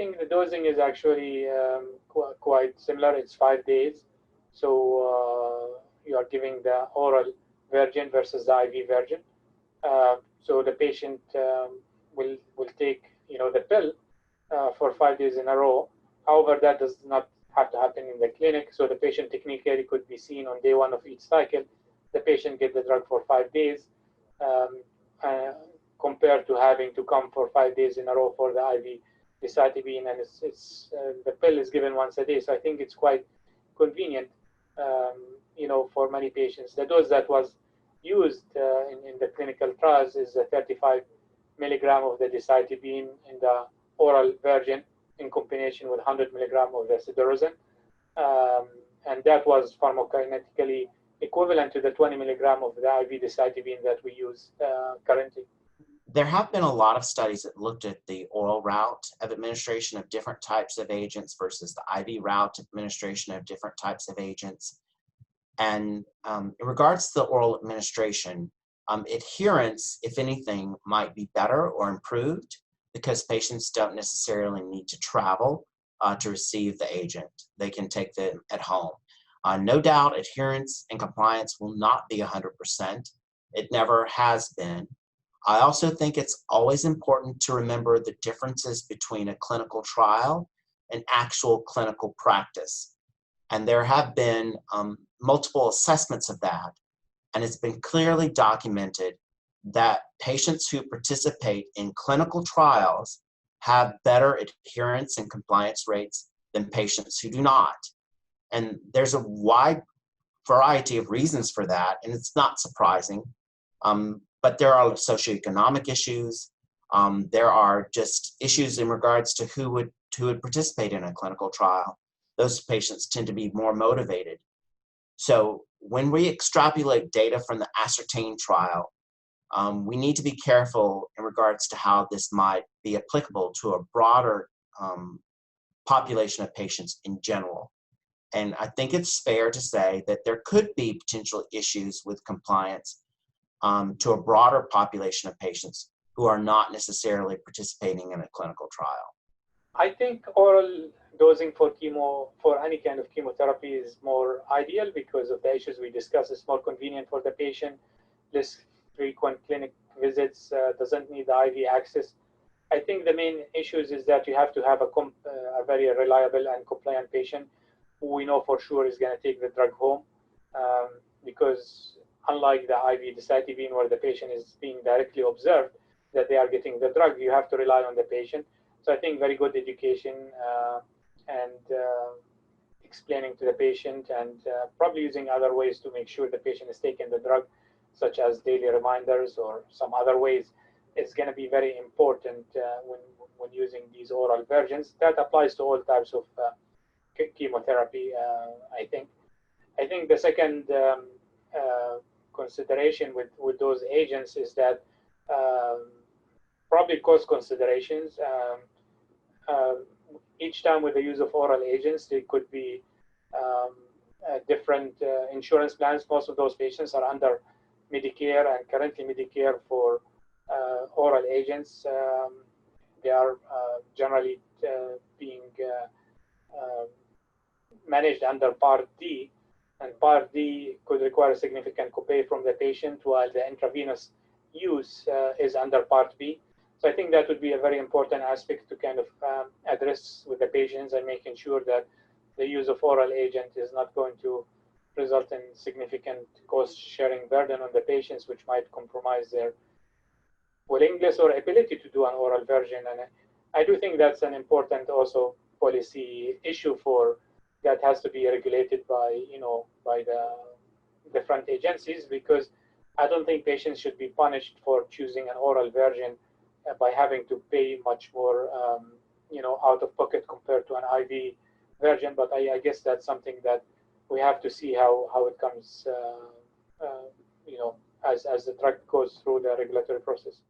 think the dosing is actually quite similar. It's 5 days. So you are giving the oral version versus the IV version. So the patient will take the pill for 5 days in a row. However, that does not have to happen in the clinic. So the patient technically could be seen on day 1 of each cycle. The patient gets the drug for 5 days, compared to having to come for 5 days in a row for the IV decitabine, and the pill is given once a day. So I think it's quite convenient, for many patients. The dose that was used in the clinical trials is 35 milligram of the decitabine in the oral version in combination with 100 milligram of the siderosine, and that was pharmacokinetically equivalent to the 20 milligram of the IV decitabine that we use currently. There have been a lot of studies that looked at the oral route of administration of different types of agents versus the IV route of administration of different types of agents. And in regards to the oral administration, adherence, if anything, might be better or improved because patients don't necessarily need to travel to receive the agent. They can take them at home. No doubt adherence and compliance will not be 100%. It never has been. I also think it's always important to remember the differences between a clinical trial and actual clinical practice. And there have been multiple assessments of that. And it's been clearly documented that patients who participate in clinical trials have better adherence and compliance rates than patients who do not. And there's a wide variety of reasons for that, and it's not surprising. But there are socioeconomic issues. There are just issues in regards to who would participate in a clinical trial. Those patients tend to be more motivated. So when we extrapolate data from the Ascertain trial, we need to be careful in regards to how this might be applicable to a broader population of patients in general. And I think it's fair to say that there could be potential issues with compliance to a broader population of patients who are not necessarily participating in a clinical trial. I think oral dosing for any kind of chemotherapy is more ideal because of the issues we discussed. It's more convenient for the patient, less frequent clinic visits, doesn't need the IV access. I think the main issues is that you have to have a very reliable and compliant patient who we know for sure is going to take the drug home, because unlike the IV decitabine where the patient is being directly observed that they are getting the drug, you have to rely on the patient. So I think very good education and explaining to the patient and probably using other ways to make sure the patient is taking the drug, such as daily reminders or some other ways, is going to be very important when using these oral versions. That applies to all types of chemotherapy, I think. I think the second consideration with those agents is that probably cost considerations. Each time with the use of oral agents, there could be different insurance plans. Most of those patients are under Medicare, and currently Medicare for oral agents, they are generally being managed under Part D, and Part D could require a significant copay from the patient, while the intravenous use is under Part B. So I think that would be a very important aspect to kind of address with the patients and making sure that the use of oral agent is not going to result in significant cost-sharing burden on the patients, which might compromise their willingness or ability to do an oral version. And I do think that's an important also policy issue that has to be regulated by the different agencies, because I don't think patients should be punished for choosing an oral version by having to pay much more out of pocket compared to an IV version. But I guess that's something that we have to see how it comes as the drug goes through the regulatory process.